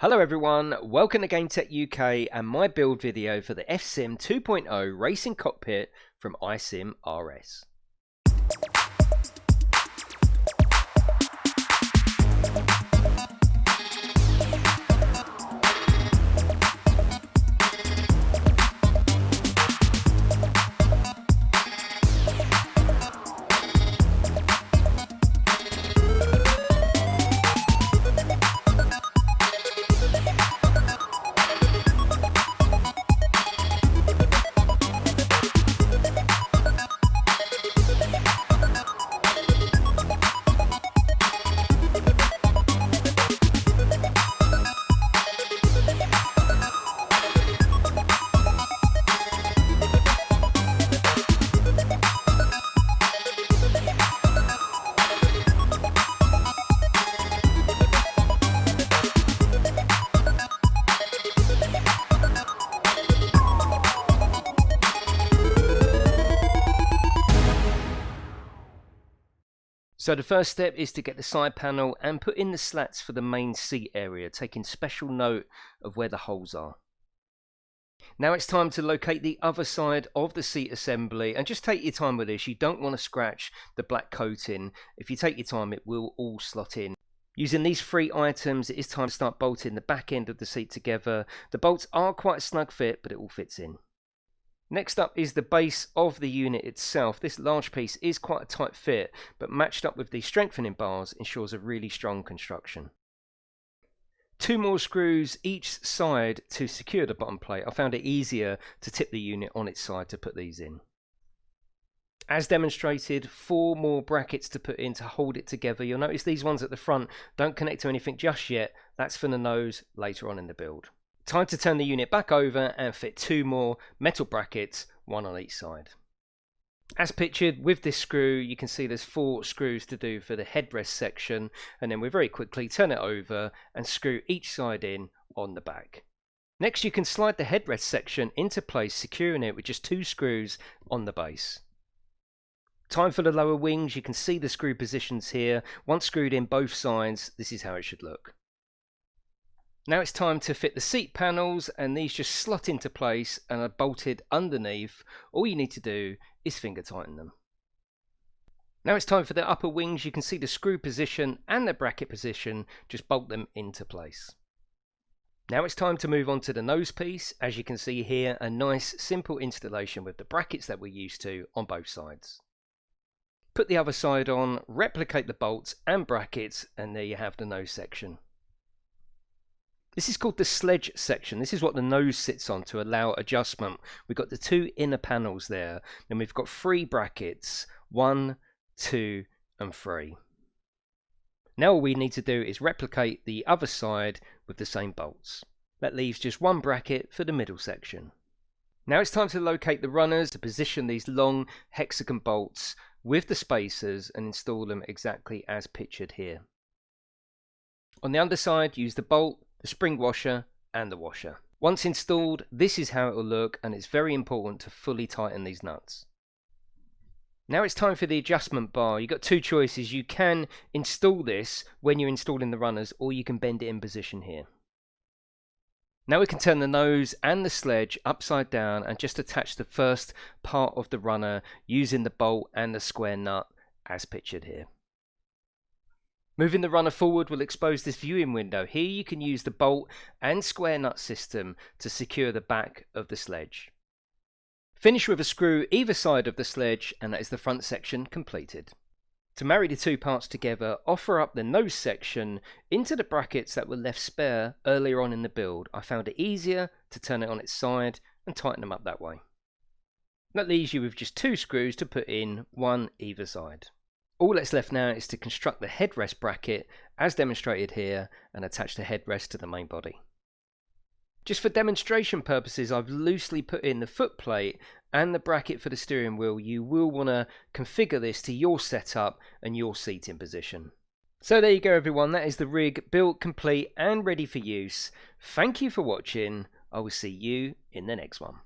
Hello everyone, welcome to GametechUK and my build video for the FSim 2.0 Racing Cockpit from iSimRS. So the first step is to get the side panel and put in the slats for the main seat area, taking special note of where the holes are. Now it's time to locate the other side of the seat assembly, and just take your time with this. You don't want to scratch the black coating. If you take your time, it will all slot in. Using these three items, it is time to start bolting the back end of the seat together. The bolts are quite a snug fit, but it all fits in. Next up is the base of the unit itself. This large piece is quite a tight fit, but matched up with the strengthening bars ensures a really strong construction. Two more screws each side to secure the bottom plate. I found it easier to tip the unit on its side to put these in. As demonstrated, four more brackets to put in to hold it together. You'll notice these ones at the front don't connect to anything just yet. That's for the nose later on in the build. Time to turn the unit back over and fit two more metal brackets, one on each side. As pictured with this screw, you can see there's four screws to do for the headrest section, and then we very quickly turn it over and screw each side in on the back. Next you can slide the headrest section into place, securing it with just two screws on the base. Time for the lower wings. You can see the screw positions here. Once screwed in both sides, this is how it should look. Now it's time to fit the seat panels, and these just slot into place and are bolted underneath. All you need to do is finger tighten them. Now it's time for the upper wings. You can see the screw position and the bracket position, just bolt them into place. Now it's time to move on to the nose piece. As you can see here, a nice simple installation with the brackets that we're used to on both sides. Put the other side on, replicate the bolts and brackets, and there you have the nose section. This is called the sledge section. This is what the nose sits on to allow adjustment. We've got the two inner panels there. Then we've got three brackets, 1, 2 and 3. Now all we need to do is replicate the other side with the same bolts. That leaves just one bracket for the middle section. Now it's time to locate the runners, to position these long hexagon bolts with the spacers and install them exactly as pictured here. On the underside, use the bolt, the spring washer and the washer. Once installed, this is how it will look, and it's very important to fully tighten these nuts. Now it's time for the adjustment bar. You've got two choices. You can install this when you're installing the runners, or you can bend it in position here. Now we can turn the nose and the sledge upside down and just attach the first part of the runner using the bolt and the square nut as pictured here. Moving the runner forward will expose this viewing window. Here you can use the bolt and square nut system to secure the back of the sledge. Finish with a screw either side of the sledge, and that is the front section completed. To marry the two parts together, offer up the nose section into the brackets that were left spare earlier on in the build. I found it easier to turn it on its side and tighten them up that way. That leaves you with just two screws to put in, one either side. All that's left now is to construct the headrest bracket as demonstrated here and attach the headrest to the main body. Just for demonstration purposes, I've loosely put in the foot plate and the bracket for the steering wheel. You will want to configure this to your setup and your seating position. So there you go everyone, that is the rig built, complete and ready for use. Thank you for watching. I will see you in the next one.